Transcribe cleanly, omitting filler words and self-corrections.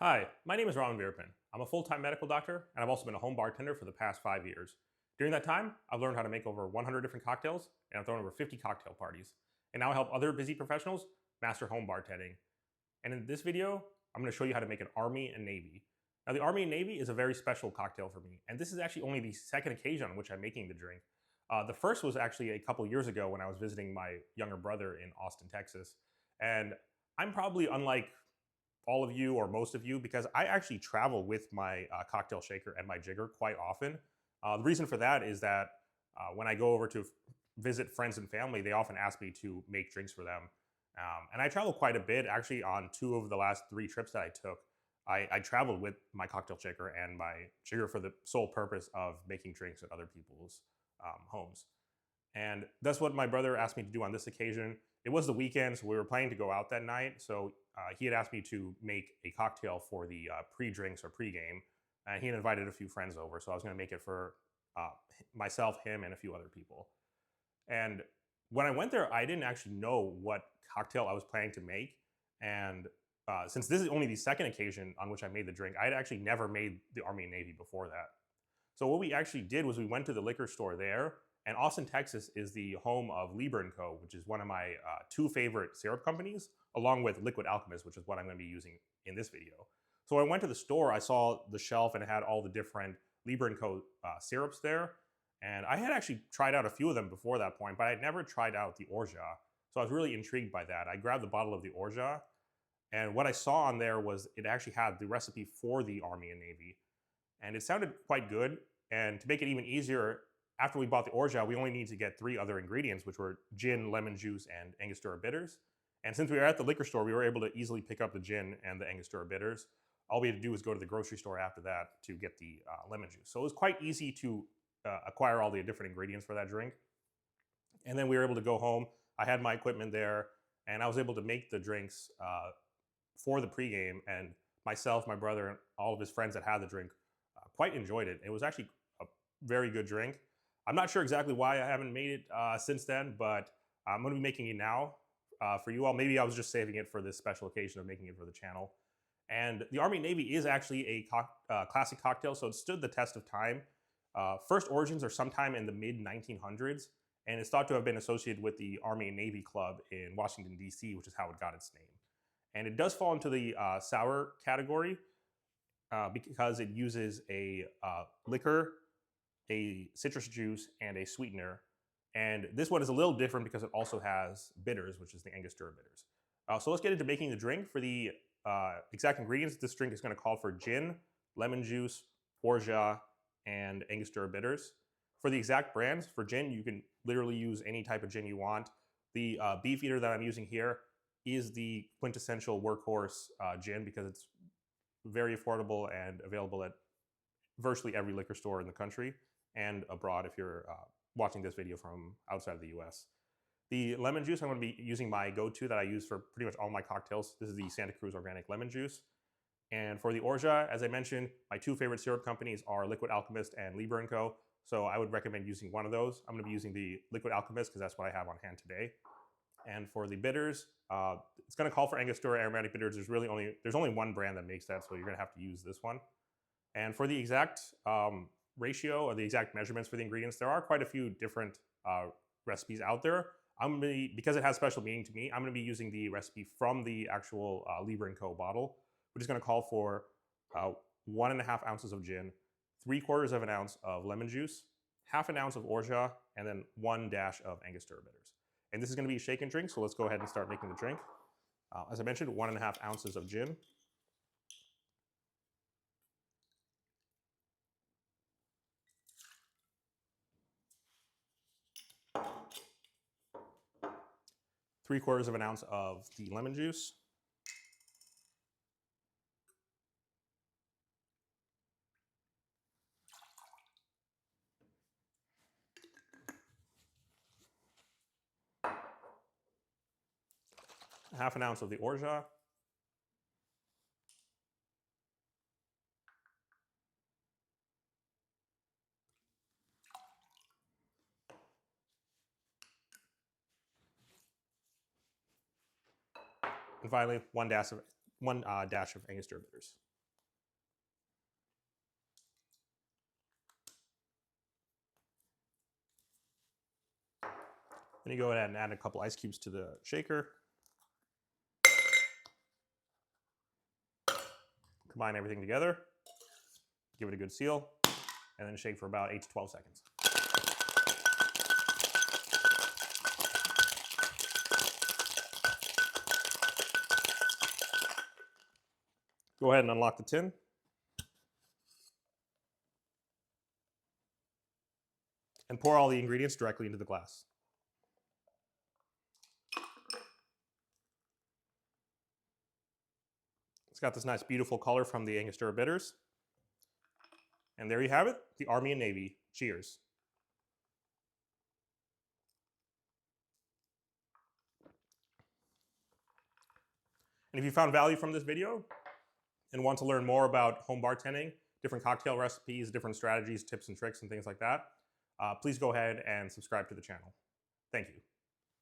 Hi, my name is Ron Veerpin. I'm a full-time medical doctor, and I've also been a home bartender for the past 5 years. During that time, I've learned how to make over 100 different cocktails, and I've thrown over 50 cocktail parties. And now I help other busy professionals master home bartending. And in this video, I'm going to show you how to make an Army and Navy. Now, the Army and Navy is a very special cocktail for me, and this is actually only the second occasion on which I'm making the drink. The first was actually a couple years ago when I was visiting my younger brother in Austin, Texas. And I'm probably unlike all of you or most of you because I actually travel with my cocktail shaker and my jigger quite often. The reason for that is that when I go over to visit friends and family, they often ask me to make drinks for them. And I travel quite a bit. Actually, on two of the last three trips that I took, I traveled with my cocktail shaker and my jigger for the sole purpose of making drinks at other people's homes. And that's what my brother asked me to do on this occasion. It was the weekend, so we were planning to go out that night. So he had asked me to make a cocktail for the pre-drinks or pre-game, and he had invited a few friends over. So I was going to make it for myself, him, and a few other people. And when I went there, I didn't actually know what cocktail I was planning to make. And since this is only the second occasion on which I made the drink, I had actually never made the Army and Navy before that. So what we actually did was we went to the liquor store there, and Austin, Texas is the home of Lieber & Co., which is one of my two favorite syrup companies, along with Liquid Alchemist, which is what I'm going to be using in this video. So when I went to the store, I saw the shelf and it had all the different Lieber & Co. Syrups there. And I had actually tried out a few of them before that point, but I'd never tried out the orgeat. So I was really intrigued by that. I grabbed the bottle of the orgeat, and what I saw on there was it actually had the recipe for the Army and Navy. And it sounded quite good. And to make it even easier, after we bought the orgeat, we only need to get three other ingredients, which were gin, lemon juice, and Angostura bitters. And since we were at the liquor store, we were able to easily pick up the gin and the Angostura bitters. All we had to do was go to the grocery store after that to get the lemon juice. So it was quite easy to acquire all the different ingredients for that drink. And then we were able to go home. I had my equipment there, and I was able to make the drinks for the pregame. And myself, my brother, and all of his friends that had the drink quite enjoyed it. It was actually a very good drink. I'm not sure exactly why I haven't made it since then, but I'm going to be making it now for you all. Maybe I was just saving it for this special occasion of making it for the channel. And the Army Navy is actually a classic cocktail, so it stood the test of time. First origins are sometime in the mid-1900s, and it's thought to have been associated with the Army and Navy Club in Washington, D.C., which is how it got its name. And it does fall into the sour category because it uses a liquor, a citrus juice, and a sweetener. And this one is a little different because it also has bitters, which is the Angostura bitters. So let's get into making the drink. For the exact ingredients, this drink is going to call for gin, lemon juice, orgeat, and Angostura bitters. For the exact brands, for gin, you can literally use any type of gin you want. The Beefeater that I'm using here is the quintessential workhorse gin because it's very affordable and available at virtually every liquor store in the country and abroad if you're watching this video from outside of the US. The lemon juice, I'm going to be using my go-to that I use for pretty much all my cocktails. This is the Santa Cruz Organic Lemon Juice. And for the orgeat, as I mentioned, my two favorite syrup companies are Liquid Alchemist and Lieber & Co. So I would recommend using one of those. I'm going to be using the Liquid Alchemist because that's what I have on hand today. And for the bitters, it's going to call for Angostura aromatic bitters. There's only one brand that makes that, so you're going to have to use this one. And for the exact ratio or the exact measurements for the ingredients, there are quite a few different recipes out there. Because it has special meaning to me, I'm going to be using the recipe from the actual Lieber & Co. bottle, which is going to call for 1.5 ounces of gin, 3/4 of an ounce of lemon juice, half an ounce of orgeat, and then 1 dash of Angostura bitters. And this is going to be a shake and drink, so let's go ahead and start making the drink. As I mentioned, 1.5 ounces of gin, 3/4 of an ounce of the lemon juice, half an ounce of the orgeat, and finally one dash of Angostura bitters. Then you go ahead and add a couple ice cubes to the shaker. Combine everything together. Give it a good seal. And then shake for about 8 to 12 seconds. Go ahead and unlock the tin. And pour all the ingredients directly into the glass. It's got this nice, beautiful color from the Angostura bitters. And there you have it, the Army and Navy. Cheers. And if you found value from this video and want to learn more about home bartending, different cocktail recipes, different strategies, tips and tricks, and things like that, please go ahead and subscribe to the channel. Thank you.